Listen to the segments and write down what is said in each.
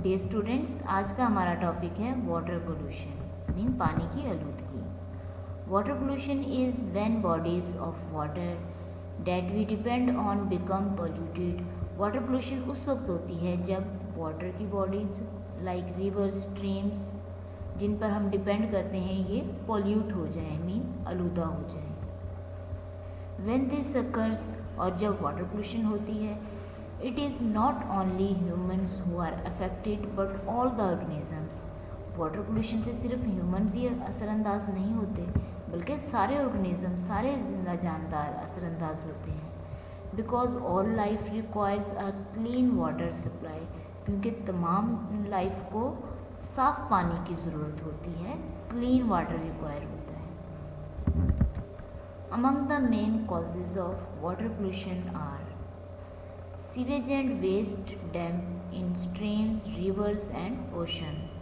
Dear students, आज का हमारा टॉपिक है वाटर पोल्यूशन मीन पानी की आलूदगी। Water pollution is when bodies of water that we depend on become polluted. Water pollution उस वक्त होती है जब वाटर की बॉडीज़ लाइक रिवर्स, स्ट्रीम्स जिन पर हम डिपेंड करते हैं ये पोल्यूट हो जाए मीन आलूदा हो जाए। व्हेन दिस अकर्स, और जब वाटर पोल्यूशन होती है, it is not only humans who are affected but all the organisms। Water pollution से सिर्फ ह्यूमंस ही असरअंदाज नहीं होते बल्कि सारे ऑर्गेनिज्म, सारे जिंदा जानदार असरअंदाज होते हैं। Because all life requires a clean water supply, क्योंकि तमाम लाइफ को साफ पानी की ज़रूरत होती है, क्लीन वाटर रिक्वायर होता है। Among the main causes of water pollution are sewage and waste dump in streams, rivers and oceans.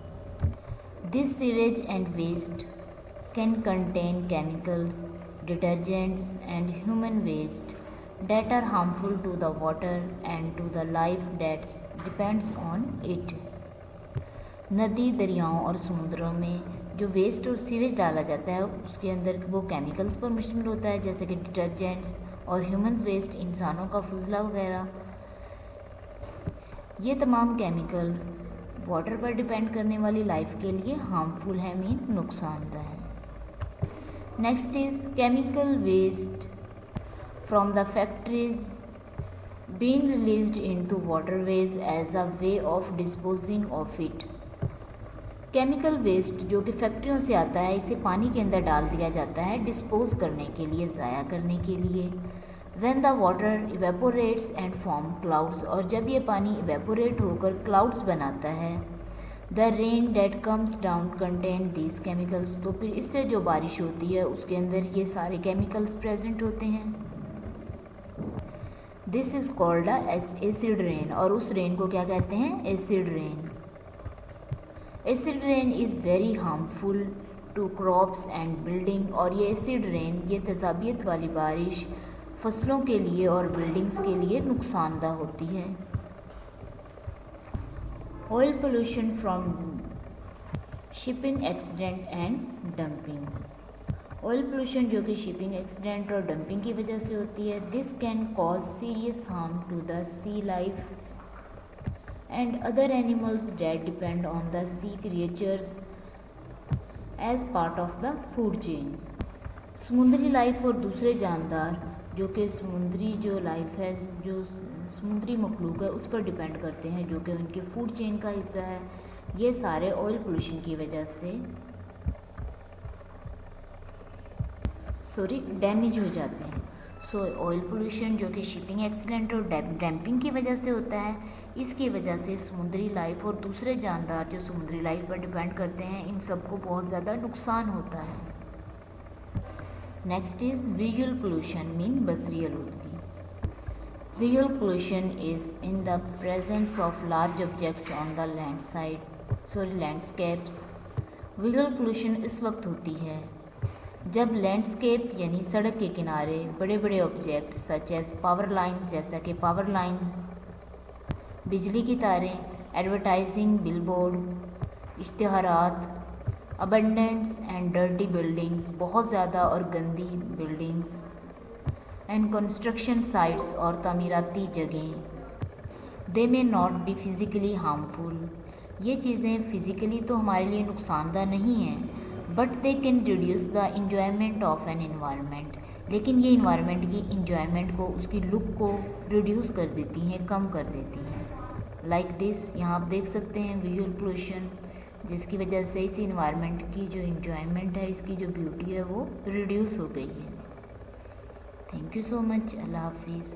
This sewage and waste can contain chemicals, detergents and human waste that are harmful to the water and to the life that depends on it. नदी, दरियाओं और समुद्रों में जो waste और sewage डाला जाता है उसके अंदर वो केमिकल्स पर मुश्तमिल होता है, जैसे कि डिटर्जेंट्स और ह्यूमन वेस्ट, इंसानों का फुजला वगैरह। ये तमाम केमिकल्स वाटर पर डिपेंड करने वाली लाइफ के लिए हार्मफुल है मीन नुकसानदा है। Next is chemical waste from the factories being released into waterways as a way of disposing of it. Chemical waste जो कि फैक्ट्रियों से आता है, इसे पानी के अंदर डाल दिया जाता है डिस्पोज करने के लिए, ज़ाया करने के लिए। When the water evaporates and form clouds, और जब ये पानी इवेपोरेट होकर क्लाउड्स बनाता है, the rain that comes down contain these chemicals, तो फिर इससे जो बारिश होती है उसके अंदर ये सारे केमिकल्स प्रेजेंट होते हैं। This is called a acid rain, और उस रेन को क्या कहते हैं? Acid rain. Acid rain is very harmful to crops and building, और ये एसिड रेन, ये तेज़ाबियत वाली बारिश फसलों के लिए और बिल्डिंग्स के लिए नुकसानदा होती है। Oil pollution from shipping accident and dumping. Oil pollution जो कि शिपिंग एक्सीडेंट और डंपिंग की वजह से होती है, this can cause serious harm to the sea life and other animals that depend on the sea creatures as part of the food chain. समुद्री life और दूसरे जानदार जो कि समुद्री जो लाइफ है, जो समुद्री मखलूक है, उस पर डिपेंड करते हैं, जो कि उनके फूड चेन का हिस्सा है, ये सारे ऑयल पोल्यूशन की वजह से डैमेज हो जाते हैं। सो ऑयल पोल्यूशन जो कि शिपिंग एक्सीडेंट और डैम्पिंग की वजह से होता है, इसकी वजह से समुद्री लाइफ और दूसरे जानदार जो समुद्री लाइफ पर डिपेंड करते हैं, इन सबको बहुत ज़्यादा नुकसान होता है। Next is visual pollution mean बसरी आलूदगी। Visual pollution is in the presence of large objects on the landscapes. Visual pollution इस वक्त होती है जब लैंडस्केप यानी सड़क के किनारे बड़े बड़े objects such as power lines, जैसा कि पावर लाइन्स, बिजली की तारें, एडवर्टाइजिंग बिलबोर्ड, इश्तिहारात, अबंडेंट्स एंड डर्टी बिल्डिंग्स, बहुत ज़्यादा और गंदी बिल्डिंग्स, एंड कंस्ट्रक्शन साइट्स और तामीराती जगह। They may not be physically harmful, ये चीज़ें फ़िज़िकली तो हमारे लिए नुकसानदा नहीं हैं, but they can reduce the enjoyment of an environment, लेकिन ये इन्वायरमेंट की इंजॉयमेंट को, उसकी लुक को रिड्यूस कर देती हैं, कम कर देती हैं। लाइक दिस, यहाँ आप देख सकते हैं विजुअल पोल्यूशन, जिसकी वजह से इस इन्वायरमेंट की जो इंजॉयमेंट है, इसकी जो ब्यूटी है वो रिड्यूस हो गई है। Thank you so much. अल्लाह हाफिज़।